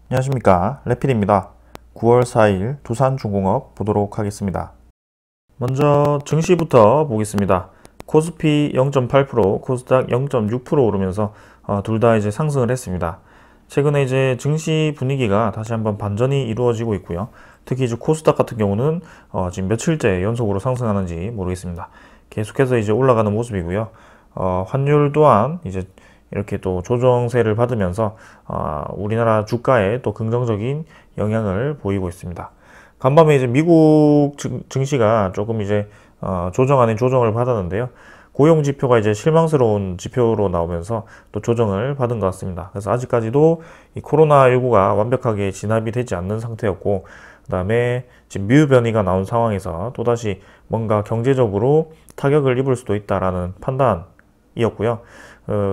안녕하십니까, 레필입니다. 9월 4일 두산중공업 보도록 하겠습니다. 먼저 증시부터 보겠습니다. 코스피 0.8%, 코스닥 0.6% 오르면서 둘 다 이제 상승을 했습니다. 최근에 이제 증시 분위기가 다시 한번 반전이 이루어지고 있고요. 특히 이제 코스닥 같은 경우는 지금 며칠째 연속으로 상승하는지 모르겠습니다. 계속해서 이제 올라가는 모습이고요. 환율 또한 이제 이렇게 또 조정세를 받으면서 우리나라 주가에 또 긍정적인 영향을 보이고 있습니다. 간밤에 이제 미국 증시가 조금 이제 조정 아닌 조정을 받았는데요. 고용 지표가 이제 실망스러운 지표로 나오면서 또 조정을 받은 것 같습니다. 그래서 아직까지도 이 코로나19가 완벽하게 진압이 되지 않는 상태였고, 그 다음에 지금 미유 변이가 나온 상황에서 또다시 뭔가 경제적으로 타격을 입을 수도 있다라는 판단이었고요.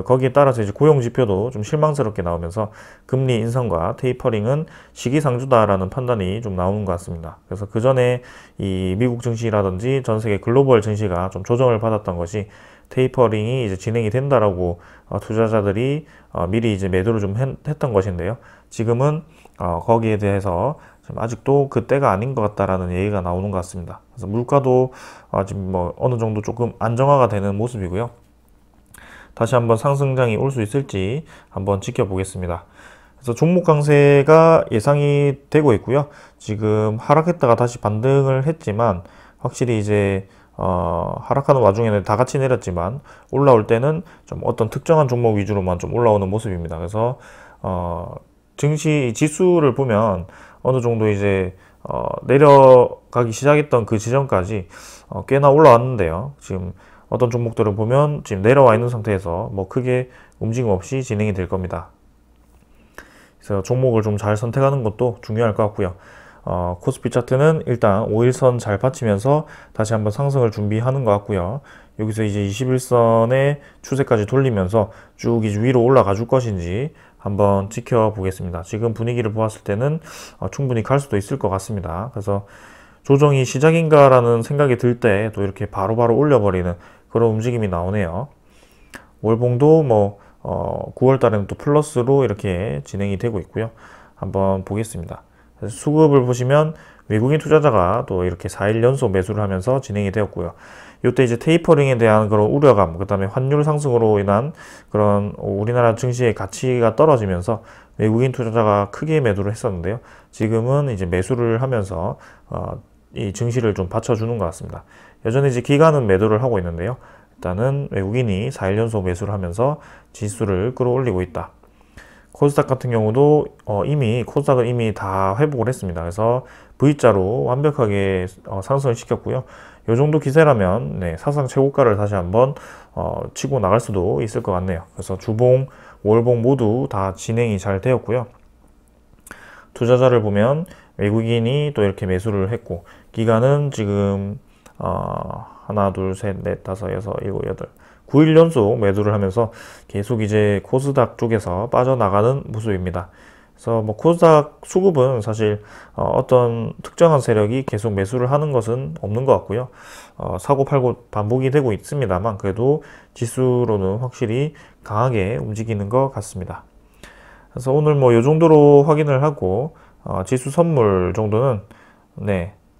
거기에 따라서 이제 고용 지표도 좀 실망스럽게 나오면서 금리 인상과 테이퍼링은 시기상조다라는 판단이 좀 나오는 것 같습니다. 그래서 그 전에 이 미국 증시라든지 전 세계 글로벌 증시가 좀 조정을 받았던 것이 테이퍼링이 이제 진행이 된다라고 투자자들이 미리 이제 매도를 좀 했던 것인데요. 지금은 거기에 대해서 좀 아직도 그때가 아닌 것 같다라는 얘기가 나오는 것 같습니다. 그래서 물가도 지금 뭐 어느 정도 조금 안정화가 되는 모습이고요. 다시 한번 상승장이 올 수 있을지 한번 지켜보겠습니다. 그래서 종목 강세가 예상이 되고 있고요. 지금 하락했다가 다시 반등을 했지만 확실히 이제 하락하는 와중에는 다 같이 내렸지만 올라올 때는 좀 어떤 특정한 종목 위주로만 좀 올라오는 모습입니다. 그래서 증시 지수를 보면 어느 정도 이제 내려가기 시작했던 그 지점까지 꽤나 올라왔는데요. 지금 어떤 종목들을 보면 지금 내려와 있는 상태에서 뭐 크게 움직임 없이 진행이 될 겁니다. 그래서 종목을 좀 잘 선택하는 것도 중요할 것 같고요. 코스피 차트는 일단 5일선 잘 받치면서 다시 한번 상승을 준비하는 것 같고요. 여기서 이제 21선의 추세까지 돌리면서 쭉 이제 위로 올라가 줄 것인지 한번 지켜보겠습니다. 지금 분위기를 보았을 때는 충분히 갈 수도 있을 것 같습니다. 그래서 조정이 시작인가라는 생각이 들 때 또 이렇게 바로바로 올려버리는 그런 움직임이 나오네요. 월봉도 뭐 9월 달에는 또 플러스로 이렇게 진행이 되고 있고요. 한번 보겠습니다. 수급을 보시면 외국인 투자자가 또 이렇게 4일 연속 매수를 하면서 진행이 되었고요. 이때 이제 테이퍼링에 대한 그런 우려감, 그 다음에 환율 상승으로 인한 그런 우리나라 증시의 가치가 떨어지면서 외국인 투자자가 크게 매도를 했었는데요. 지금은 이제 매수를 하면서 이 증시를 좀 받쳐주는 것 같습니다. 여전히 이제 기관은 매도를 하고 있는데요. 일단은 외국인이 4일 연속 매수를 하면서 지수를 끌어올리고 있다. 코스닥 같은 경우도 코스닥은 이미 다 회복을 했습니다. 그래서 V자로 완벽하게 상승을 시켰고요. 이 정도 기세라면 사상 최고가를 다시 한번 치고 나갈 수도 있을 것 같네요. 그래서 주봉, 월봉 모두 다 진행이 잘 되었고요. 투자자를 보면 외국인이 또 이렇게 매수를 했고, 기간은 지금 하나, 둘, 셋, 넷, 다섯, 여섯, 일곱, 여덟, 9일 연속 매도를 하면서 계속 이제 코스닥 쪽에서 빠져나가는 모습입니다. 그래서 뭐 코스닥 수급은 사실 어떤 특정한 세력이 계속 매수를 하는 것은 없는 것 같고요. 사고 팔고 반복이 되고 있습니다만 그래도 지수로는 확실히 강하게 움직이는 것 같습니다. 그래서 오늘 뭐 이 정도로 확인을 하고 지수 선물 정도는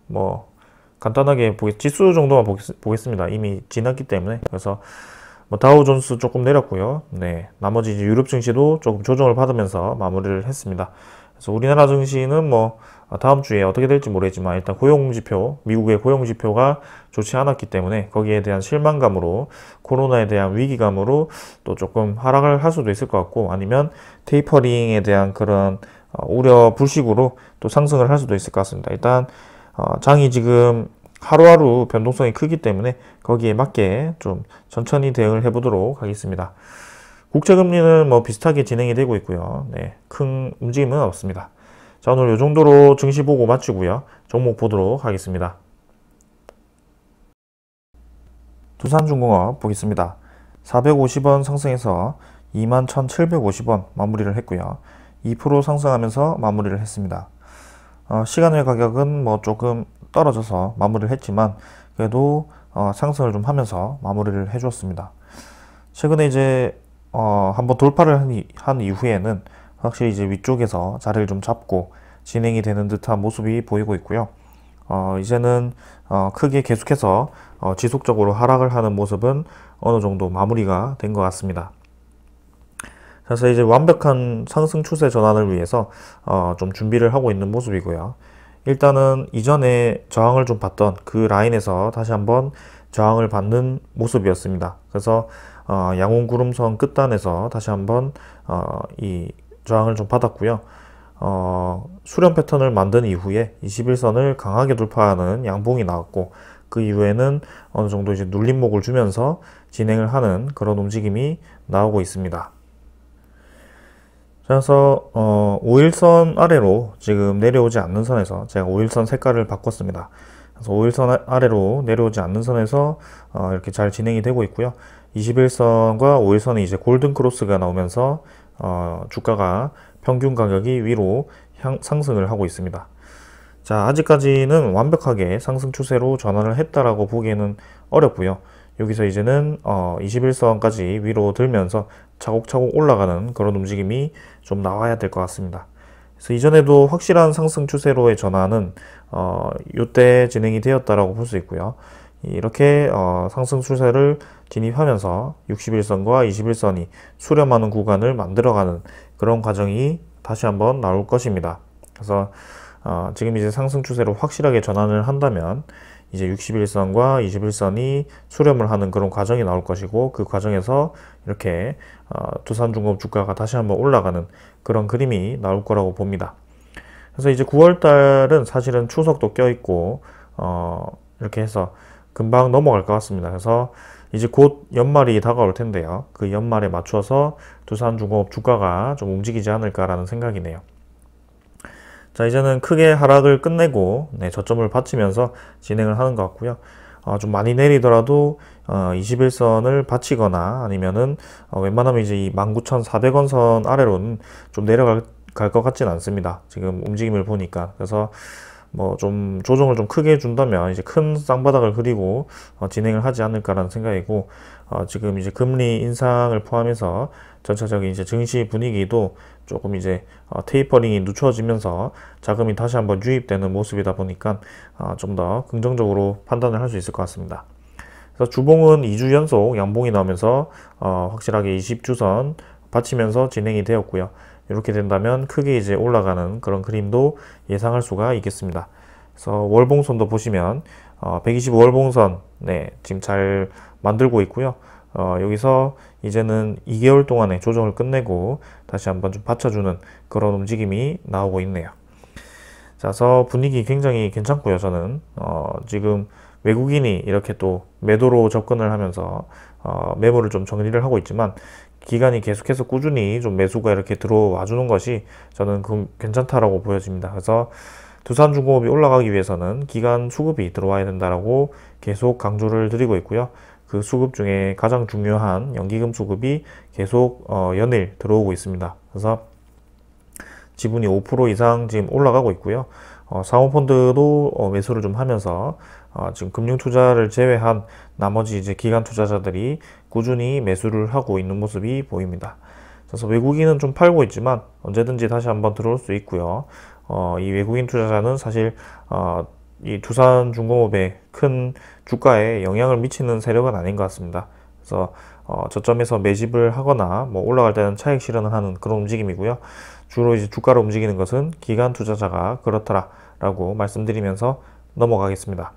뭐 간단하게 지수 정도만 보겠습니다. 이미 지났기 때문에. 그래서 뭐 다우존스 조금 내렸고요. 나머지 이제 유럽 증시도 조금 조정을 받으면서 마무리를 했습니다. 그래서 우리나라 증시는 뭐 다음 주에 어떻게 될지 모르겠지만 일단 고용지표, 미국의 고용지표가 좋지 않았기 때문에 거기에 대한 실망감으로, 코로나에 대한 위기감으로 또 조금 하락을 할 수도 있을 것 같고, 아니면 테이퍼링에 대한 그런 우려 불식으로 또 상승을 할 수도 있을 것 같습니다. 일단 장이 지금 하루하루 변동성이 크기 때문에 거기에 맞게 좀 천천히 대응을 해보도록 하겠습니다. 국채금리는 뭐 비슷하게 진행이 되고 있고요. 큰 움직임은 없습니다. 자, 오늘 이 정도로 증시 보고 마치고요. 종목 보도록 하겠습니다. 두산중공업 보겠습니다. 450원 상승해서 21,750원 마무리를 했고요. 2% 상승하면서 마무리를 했습니다. 시간외 가격은 뭐 조금 떨어져서 마무리를 했지만 그래도 상승을 좀 하면서 마무리를 해주었습니다. 최근에 이제 한번 돌파를 한 이후에는 확실히 이제 위쪽에서 자리를 좀 잡고 진행이 되는 듯한 모습이 보이고 있고요. 이제는 크게 계속해서 지속적으로 하락을 하는 모습은 어느 정도 마무리가 된 것 같습니다. 그래서 이제 완벽한 상승 추세 전환을 위해서 좀 준비를 하고 있는 모습이고요. 일단은 이전에 저항을 좀 받던 그 라인에서 다시 한번 저항을 받는 모습이었습니다. 그래서 양온구름선 끝단에서 다시 한번 이 저항을 좀 받았고요. 수렴 패턴을 만든 이후에 21선을 강하게 돌파하는 양봉이 나왔고, 그 이후에는 어느 정도 이제 눌림목을 주면서 진행을 하는 그런 움직임이 나오고 있습니다. 그래서 5일선 아래로 지금 내려오지 않는 선에서 제가 5일선 색깔을 바꿨습니다. 그래서 5일선 아래로 내려오지 않는 선에서 이렇게 잘 진행이 되고 있고요. 21선과 5일선이 이제 골든 크로스가 나오면서 주가가 평균 가격이 위로 상승을 하고 있습니다. 자, 아직까지는 완벽하게 상승 추세로 전환을 했다라고 보기에는 어렵고요. 여기서 이제는 21선까지 위로 들면서 차곡차곡 올라가는 그런 움직임이 좀 나와야 될 것 같습니다. 그래서 이전에도 확실한 상승 추세로의 전환은 이때 진행이 되었다라고 볼 수 있고요. 이렇게 상승 추세를 진입하면서 61선과 21선이 수렴하는 구간을 만들어가는 그런 과정이 다시 한번 나올 것입니다. 그래서 지금 이제 상승 추세로 확실하게 전환을 한다면 이제 61선과 21선이 수렴을 하는 그런 과정이 나올 것이고, 그 과정에서 이렇게 두산중공업 주가가 다시 한번 올라가는 그런 그림이 나올 거라고 봅니다. 그래서 이제 9월 달은 사실은 추석도 껴있고 이렇게 해서 금방 넘어갈 것 같습니다. 그래서 이제 곧 연말이 다가올 텐데요. 그 연말에 맞춰서 두산중공업 주가가 좀 움직이지 않을까라는 생각이네요. 자, 이제는 크게 하락을 끝내고 저점을 받치면서 진행을 하는 것 같고요. 좀 많이 내리더라도 21선을 받치거나 아니면은 웬만하면 이제 이 19,400원 선 아래로는 좀 내려갈 것 같진 않습니다. 지금 움직임을 보니까. 그래서 뭐 좀 조정을 좀 크게 준다면 이제 큰 쌍바닥을 그리고 진행을 하지 않을까라는 생각이고, 지금 이제 금리 인상을 포함해서 전체적인 이제 증시 분위기도 조금 이제 테이퍼링이 늦춰지면서 자금이 다시 한번 유입되는 모습이다 보니까 좀 더 긍정적으로 판단을 할 수 있을 것 같습니다. 그래서 주봉은 2주 연속 양봉이 나오면서 확실하게 20주선 받치면서 진행이 되었고요. 이렇게 된다면 크게 이제 올라가는 그런 그림도 예상할 수가 있겠습니다. 그래서 월봉선도 보시면 125월봉선 지금 잘 만들고 있고요. 여기서 이제는 2개월 동안의 조정을 끝내고 다시 한번 좀 받쳐주는 그런 움직임이 나오고 있네요. 자, 그래서 분위기 굉장히 괜찮고요. 저는 지금 외국인이 이렇게 또 매도로 접근을 하면서 매물을 좀 정리를 하고 있지만, 기간이 계속해서 꾸준히 좀 매수가 이렇게 들어와 주는 것이 저는 괜찮다라고 보여집니다. 그래서 두산중공업이 올라가기 위해서는 기간 수급이 들어와야 된다라고 계속 강조를 드리고 있고요. 그 수급 중에 가장 중요한 연기금 수급이 계속 연일 들어오고 있습니다. 그래서 지분이 5% 이상 지금 올라가고 있고요. 사모펀드도 매수를 좀 하면서 지금 금융투자를 제외한 나머지 이제 기관 투자자들이 꾸준히 매수를 하고 있는 모습이 보입니다. 그래서 외국인은 좀 팔고 있지만 언제든지 다시 한번 들어올 수 있고요. 이 외국인 투자자는 사실 이 두산중공업의 큰 주가에 영향을 미치는 세력은 아닌 것 같습니다. 그래서 저점에서 매집을 하거나 뭐 올라갈 때는 차익 실현을 하는 그런 움직임이고요. 주로 이제 주가를 움직이는 것은 기관 투자자가 그렇더라라고 말씀드리면서 넘어가겠습니다.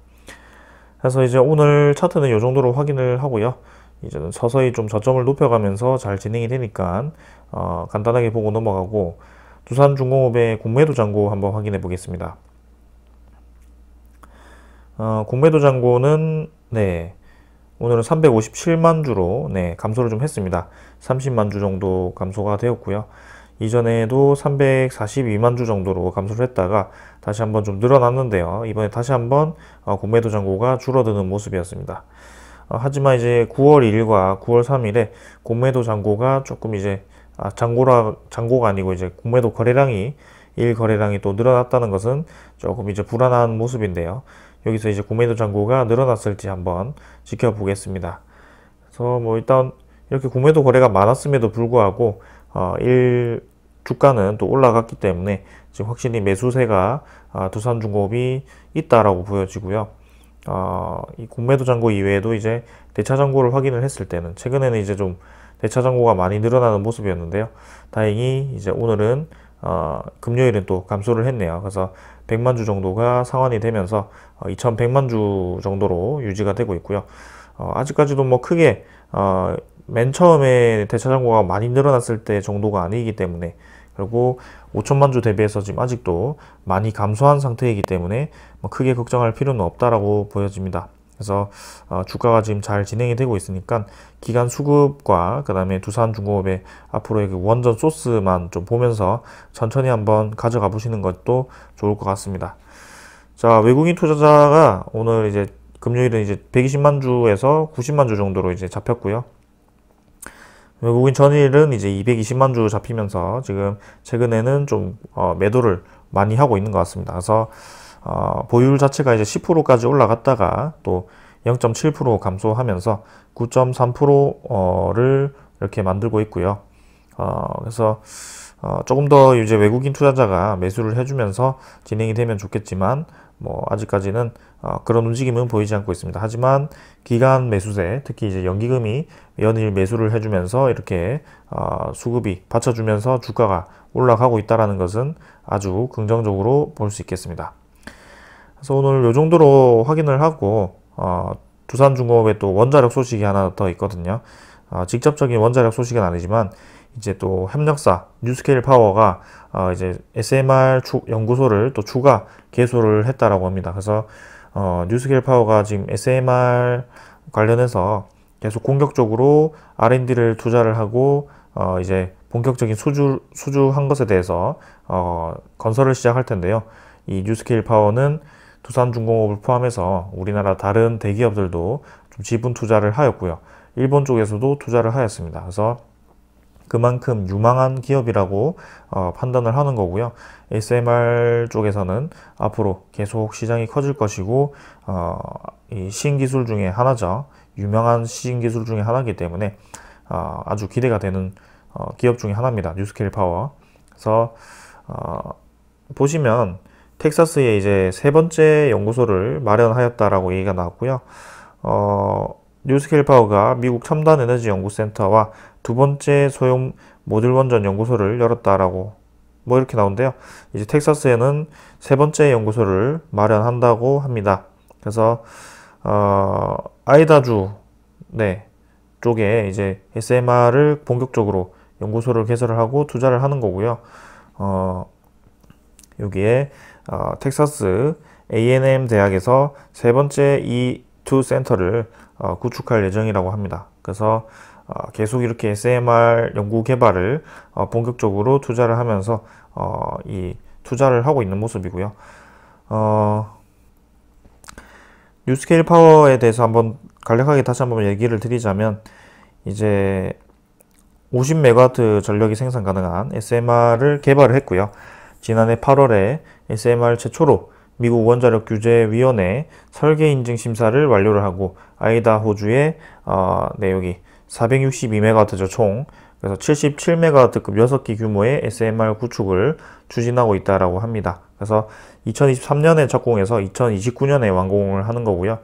그래서 이제 오늘 차트는 이 정도로 확인을 하고요. 이제는 서서히 좀 저점을 높여가면서 잘 진행이 되니까 간단하게 보고 넘어가고, 두산중공업의 공매도 잔고 한번 확인해 보겠습니다. 공매도 잔고는 오늘은 357만 주로 감소를 좀 했습니다. 30만 주 정도 감소가 되었고요. 이전에도 342만 주 정도로 감소를 했다가 다시 한번 좀 늘어났는데요. 이번에 다시 한번 공매도 잔고가 줄어드는 모습이었습니다. 하지만 이제 9월 1일과 9월 3일에 공매도 잔고가 조금 이제 잔고가 아니고 이제 공매도 거래량이 일 거래량이 또 늘어났다는 것은 조금 이제 불안한 모습인데요. 여기서 이제 공매도 잔고가 늘어났을지 한번 지켜보겠습니다. 그래서 뭐 일단 이렇게 공매도 거래가 많았음에도 불구하고 주가는 또 올라갔기 때문에 지금 확실히 매수세가 두산중공업이 있다라고 보여지고요. 이 공매도 잔고 이외에도 이제 대차 잔고를 확인을 했을 때는 최근에는 이제 좀 대차 잔고가 많이 늘어나는 모습이었는데요. 다행히 이제 오늘은 금요일은 또 감소를 했네요. 그래서 100만 주 정도가 상환이 되면서 2100만 주 정도로 유지가 되고 있고요. 아직까지도 뭐 크게 맨 처음에 대차 잔고가 많이 늘어났을 때 정도가 아니기 때문에, 그리고 5천만 주 대비해서 지금 아직도 많이 감소한 상태이기 때문에 뭐 크게 걱정할 필요는 없다라고 보여집니다. 그래서 주가가 지금 잘 진행이 되고 있으니까 기간 수급과 그 다음에 두산중공업의 앞으로의 그 원전 소스만 좀 보면서 천천히 한번 가져가 보시는 것도 좋을 것 같습니다. 자, 외국인 투자자가 오늘 이제 금요일은 이제 120만 주에서 90만 주 정도로 이제 잡혔고요. 외국인 전일은 이제 220만 주 잡히면서 지금 최근에는 좀 매도를 많이 하고 있는 것 같습니다. 그래서 보유율 자체가 이제 10%까지 올라갔다가 또 0.7% 감소하면서 9.3%를 이렇게 만들고 있고요. 그래서 조금 더 이제 외국인 투자자가 매수를 해주면서 진행이 되면 좋겠지만, 뭐 아직까지는 그런 움직임은 보이지 않고 있습니다. 하지만 기간 매수세, 특히 이제 연기금이 연일 매수를 해주면서 이렇게 수급이 받쳐주면서 주가가 올라가고 있다는 것은 아주 긍정적으로 볼 수 있겠습니다. 그래서 오늘 이 정도로 확인을 하고 두산중공업에 또 원자력 소식이 하나 더 있거든요. 직접적인 원자력 소식은 아니지만 이제 또 협력사 뉴스케일 파워가 이제 SMR 연구소를 또 추가 개소를 했다라고 합니다. 그래서 뉴스케일 파워가 지금 SMR 관련해서 계속 공격적으로 R&D를 투자를 하고 이제 본격적인 수주한 것에 대해서 건설을 시작할 텐데요. 이 뉴스케일 파워는 두산중공업을 포함해서 우리나라 다른 대기업들도 좀 지분 투자를 하였고요. 일본 쪽에서도 투자를 하였습니다. 그래서 그만큼 유망한 기업이라고 판단을 하는 거고요. SMR 쪽에서는 앞으로 계속 시장이 커질 것이고 이 신기술 중에 하나죠. 유명한 신기술 중에 하나이기 때문에 아주 기대가 되는 기업 중에 하나입니다. 뉴스케일 파워. 그래서 보시면 텍사스에 이제 세 번째 연구소를 마련하였다라고 얘기가 나왔고요. 뉴스케일 파워가 미국 첨단 에너지 연구센터와 두 번째 소형 모듈 원전 연구소를 열었다라고 뭐 이렇게 나오는데요. 이제 텍사스에는 세 번째 연구소를 마련한다고 합니다. 그래서 아이다주 쪽에 이제 SMR을 본격적으로 연구소를 개설을 하고 투자를 하는 거고요. 여기에 텍사스 A&M 대학에서 세 번째 E2 센터를 구축할 예정이라고 합니다. 그래서 계속 이렇게 SMR 연구 개발을 본격적으로 투자를 하면서 이 투자를 하고 있는 모습이고요. 뉴스케일 파워에 대해서 한번 간략하게 다시 한번 얘기를 드리자면, 이제 50메가와트 전력이 생산 가능한 SMR을 개발을 했고요. 지난해 8월에 SMR 최초로 미국 원자력 규제위원회 설계 인증 심사를 완료를 하고 아이다호주의 여기 462메가와트죠 총. 그래서 77메가와트급 6기 규모의 SMR 구축을 추진하고 있다라고 합니다. 그래서 2023년에 착공해서 2029년에 완공을 하는 거고요.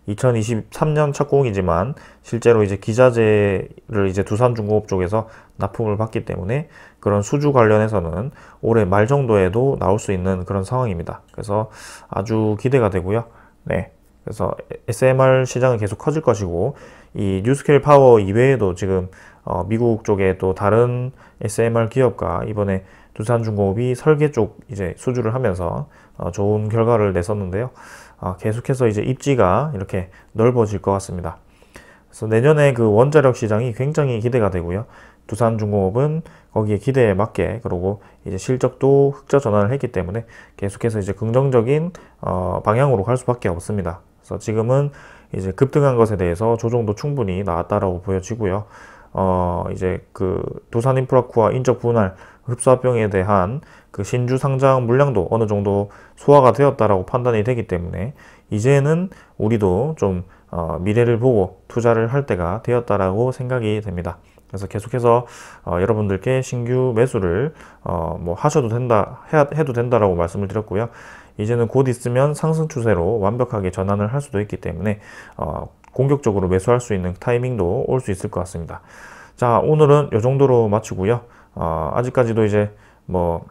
2023년 착공이지만 실제로 이제 기자재를 이제 두산중공업 쪽에서 납품을 받기 때문에 그런 수주 관련해서는 올해 말 정도에도 나올 수 있는 그런 상황입니다. 그래서 아주 기대가 되고요. 네. 그래서 SMR 시장은 계속 커질 것이고, 이 뉴스케일 파워 이외에도 지금 미국 쪽에 또 다른 SMR 기업과 이번에 두산중공업이 설계 쪽 이제 수주를 하면서 좋은 결과를 냈었는데요. 계속해서 이제 입지가 이렇게 넓어질 것 같습니다. 그래서 내년에 그 원자력 시장이 굉장히 기대가 되고요. 두산중공업은 거기에 기대에 맞게, 그리고 이제 실적도 흑자 전환을 했기 때문에 계속해서 이제 긍정적인 방향으로 갈 수밖에 없습니다. 그래서 지금은 이제 급등한 것에 대해서 조정도 충분히 나왔다라고 보여지고요. 이제 그 두산인프라코아 인적 분할 흡수합병에 대한 그 신주 상장 물량도 어느 정도 소화가 되었다라고 판단이 되기 때문에 이제는 우리도 좀 미래를 보고 투자를 할 때가 되었다라고 생각이 됩니다. 그래서 계속해서 여러분들께 신규 매수를 뭐 하셔도 된다, 해도 된다라고 말씀을 드렸고요. 이제는 곧 있으면 상승 추세로 완벽하게 전환을 할 수도 있기 때문에 공격적으로 매수할 수 있는 타이밍도 올 수 있을 것 같습니다. 자, 오늘은 이 정도로 마치고요. 아직까지도 이제 뭐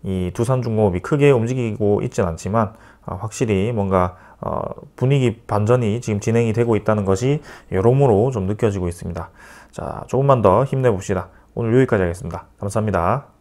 이 두산중공업이 크게 움직이고 있진 않지만 확실히 뭔가 분위기 반전이 지금 진행이 되고 있다는 것이 여러모로 좀 느껴지고 있습니다. 자, 조금만 더 힘내봅시다. 오늘 여기까지 하겠습니다. 감사합니다.